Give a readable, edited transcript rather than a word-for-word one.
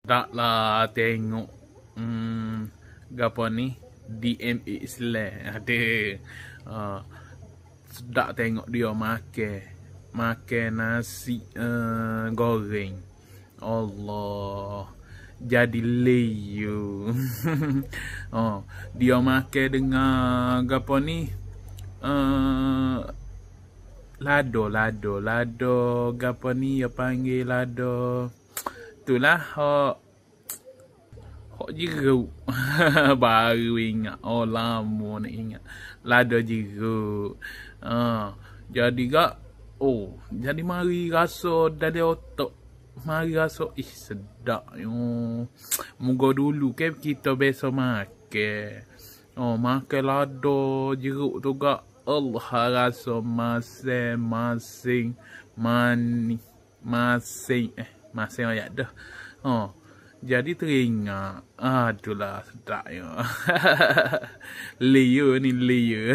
Taklah tengok gapo ni DMA Islam ada. Sedap tengok dia makan nasi goreng. Allah, jadi leyu. Dia makan dengan gapo ni lado gapo ni dia panggil lado. Itulah hok jeruk. Baru ingat. Oh, lama nak ingat. Lada jeruk. Jadi jadi mari rasa dari otak. Mari rasa sedap yo. Moga dulu kan kita biasa makan. Makan lada jeruk tu gak. Allah rasa masing ayat dah. Jadi teringat. Itulah sedap ya. Liu ni liu.